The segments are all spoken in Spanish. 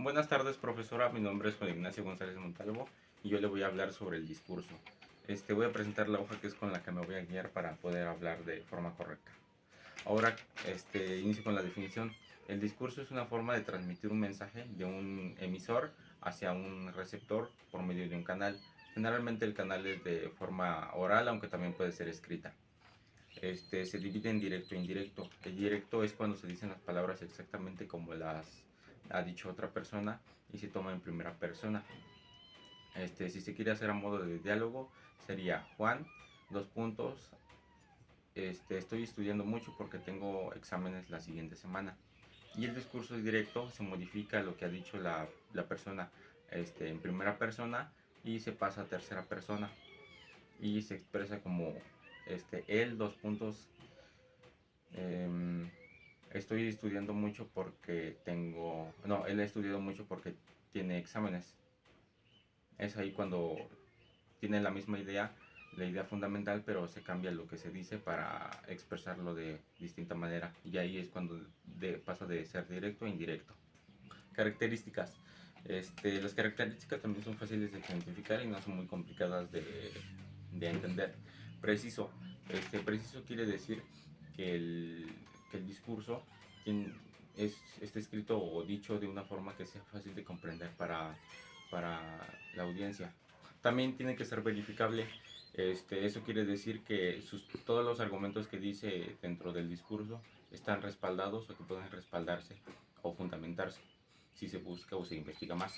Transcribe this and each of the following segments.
Buenas tardes, profesora. Mi nombre es Juan Ignacio González Montalvo y yo le voy a hablar sobre el discurso. Voy a presentar la hoja que es con la que me voy a guiar para poder hablar de forma correcta. Ahora, inicio con la definición. El discurso es una forma de transmitir un mensaje de un emisor hacia un receptor por medio de un canal. Generalmente el canal es de forma oral, aunque también puede ser escrita. Se divide en directo e indirecto. El directo es cuando se dicen las palabras exactamente como las ha dicho otra persona y se toma en primera persona. Si se quiere hacer a modo de diálogo, sería Juan, dos puntos, estoy estudiando mucho porque tengo exámenes la siguiente semana. Y el discurso directo se modifica lo que ha dicho la persona en primera persona y se pasa a tercera persona y se expresa como él, dos puntos, em, estoy estudiando mucho porque tengo, no, él ha estudiado mucho porque tiene exámenes. Es ahí cuando tiene la misma idea, la idea fundamental, pero se cambia lo que se dice para expresarlo de distinta manera. Y ahí es cuando pasa de ser directo a indirecto. Características. Las características también son fáciles de identificar y no son muy complicadas de entender. Preciso. Preciso quiere decir que que el discurso tiene, está escrito o dicho de una forma que sea fácil de comprender para la audiencia. También tiene que ser verificable. Eso quiere decir que todos los argumentos que dice dentro del discurso están respaldados o que pueden respaldarse o fundamentarse si se busca o se investiga más.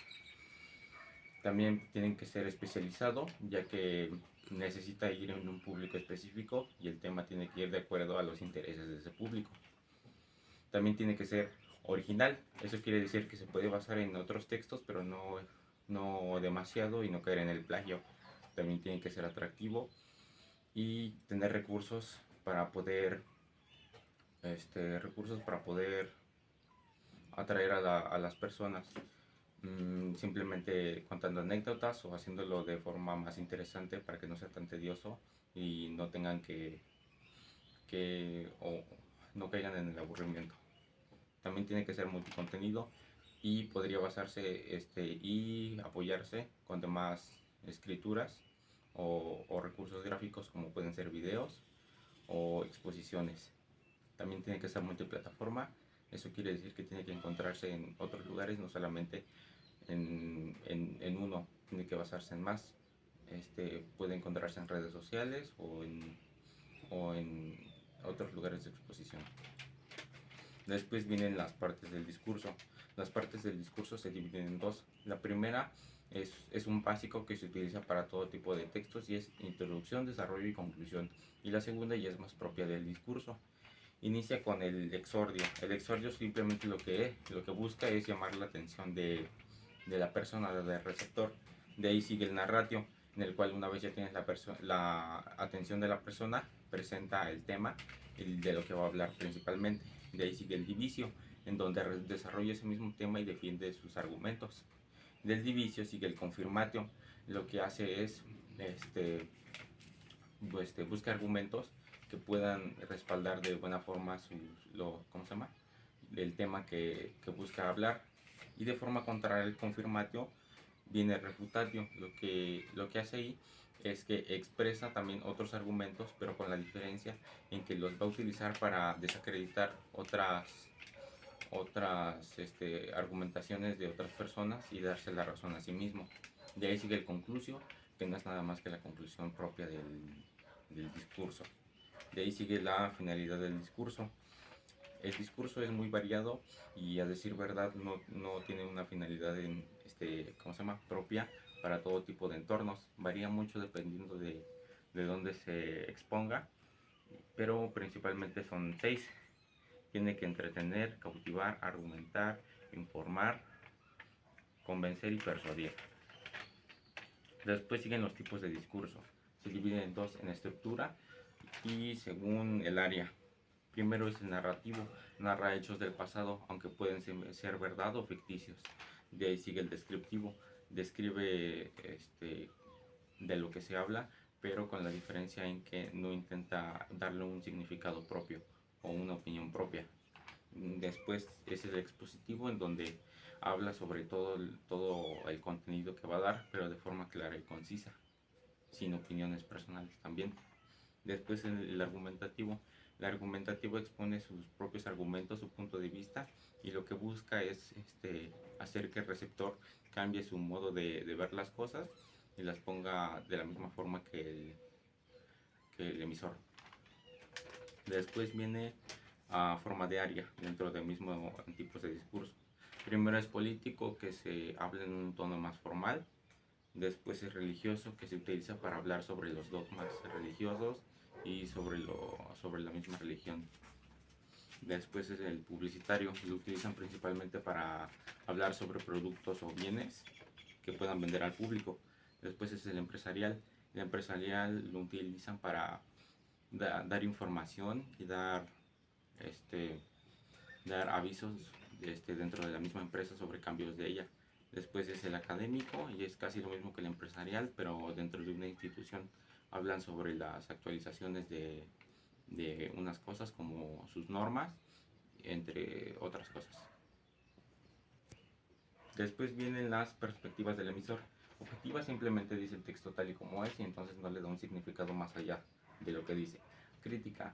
También tienen que ser especializado, ya que necesita ir en un público específico y el tema tiene que ir de acuerdo a los intereses de ese público. También tiene que ser original, eso quiere decir que se puede basar en otros textos, pero no demasiado y no caer en el plagio. También tiene que ser atractivo y tener recursos para poder atraer a las personas, simplemente contando anécdotas o haciéndolo de forma más interesante para que no sea tan tedioso y no tengan o no caigan en el aburrimiento. También tiene que ser multicontenido y podría basarse y apoyarse con demás escrituras o recursos gráficos como pueden ser videos o exposiciones. También tiene que ser multiplataforma. Eso quiere decir que tiene que encontrarse en otros lugares, no solamente en uno, tiene que basarse en más. Puede encontrarse en redes sociales o en otros lugares de exposición. Después vienen las partes del discurso. Las partes del discurso se dividen en dos. La primera es un básico que se utiliza para todo tipo de textos y es introducción, desarrollo y conclusión. Y la segunda ya es más propia del discurso. Inicia con el exordio. El exordio simplemente lo que busca es llamar la atención de la persona, del receptor. De ahí sigue el narratio, en el cual una vez ya tienes la atención de la persona, presenta el tema de lo que va a hablar principalmente. De ahí sigue el divicio, en donde desarrolla ese mismo tema y defiende sus argumentos. Del divicio sigue el confirmatio. Lo que hace es busca argumentos que puedan respaldar de buena forma ¿cómo se llama? El tema que busca hablar. Y de forma contraria al confirmatio viene el refutatio. Lo que hace ahí es que expresa también otros argumentos, pero con la diferencia en que los va a utilizar para desacreditar otras argumentaciones de otras personas y darse la razón a sí mismo. De ahí sigue el conclusio, que no es nada más que la conclusión propia del discurso. De ahí sigue la finalidad del discurso. El discurso es muy variado y a decir verdad no tiene una finalidad ¿cómo se llama? Propia para todo tipo de entornos. Varía mucho dependiendo de dónde se exponga, pero principalmente son 6. Tiene que entretener, cautivar, argumentar, informar, convencer y persuadir. Después siguen los tipos de discurso. Se dividen en dos, en estructura y según el área. Primero es el narrativo, narra hechos del pasado, aunque pueden ser verdad o ficticios. De ahí sigue el descriptivo, describe de lo que se habla, pero con la diferencia en que no intenta darle un significado propio o una opinión propia. Después es el expositivo, en donde habla sobre todo el contenido que va a dar, pero de forma clara y concisa, sin opiniones personales también. Después el argumentativo. El argumentativo expone sus propios argumentos, su punto de vista, y lo que busca es hacer que el receptor cambie su modo de ver las cosas y las ponga de la misma forma que el emisor. Después viene a forma de área dentro del mismo tipos de discurso. Primero es político, que se habla en un tono más formal. Después es religioso, que se utiliza para hablar sobre los dogmas religiosos y sobre la misma religión. Después es el publicitario, lo utilizan principalmente para hablar sobre productos o bienes que puedan vender al público. Después es el empresarial. El empresarial lo utilizan para dar información y este, dar avisos dentro de la misma empresa sobre cambios de ella. Después es el académico y es casi lo mismo que el empresarial, pero dentro de una institución hablan sobre las actualizaciones de unas cosas como sus normas, entre otras cosas. Después vienen las perspectivas del emisor. Objetiva simplemente dice el texto tal y como es y entonces no le da un significado más allá de lo que dice. Crítica.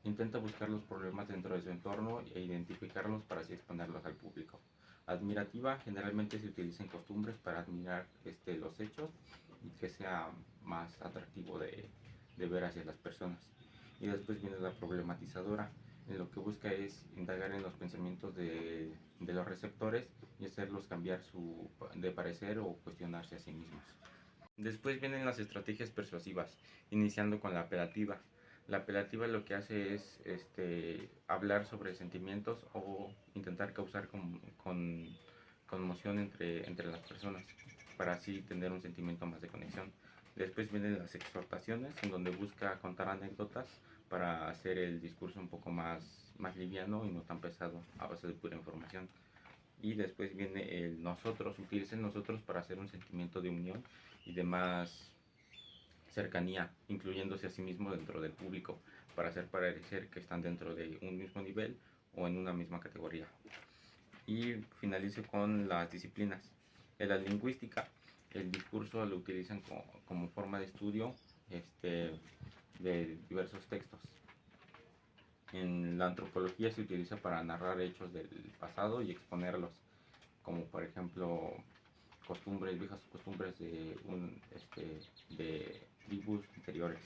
Intenta buscar los problemas dentro de su entorno e identificarlos para así exponerlos al público. Admirativa generalmente se utiliza en costumbres para admirar los hechos y que sea más atractivo de ver hacia las personas. Y después viene la problematizadora, en lo que busca es indagar en los pensamientos de los receptores y hacerlos cambiar de parecer o cuestionarse a sí mismos. Después vienen las estrategias persuasivas, iniciando con la apelativa. La apelativa lo que hace es hablar sobre sentimientos o intentar causar conmoción entre las personas para así tener un sentimiento más de conexión. Después vienen las exhortaciones, en donde busca contar anécdotas para hacer el discurso un poco más liviano y no tan pesado a base de pura información. Y después viene el nosotros, utilicen nosotros para hacer un sentimiento de unión y de más cercanía, incluyéndose a sí mismo dentro del público, para hacer parecer que están dentro de un mismo nivel o en una misma categoría. Y finalizo con las disciplinas. En la lingüística, el discurso lo utilizan como forma de estudio de diversos textos. En la antropología se utiliza para narrar hechos del pasado y exponerlos, como por ejemplo viejas costumbres de tribus anteriores.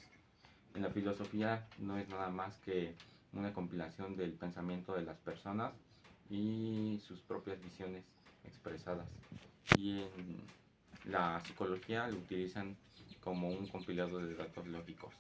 En la filosofía no es nada más que una compilación del pensamiento de las personas y sus propias visiones expresadas. Y en la psicología lo utilizan como un compilado de datos lógicos.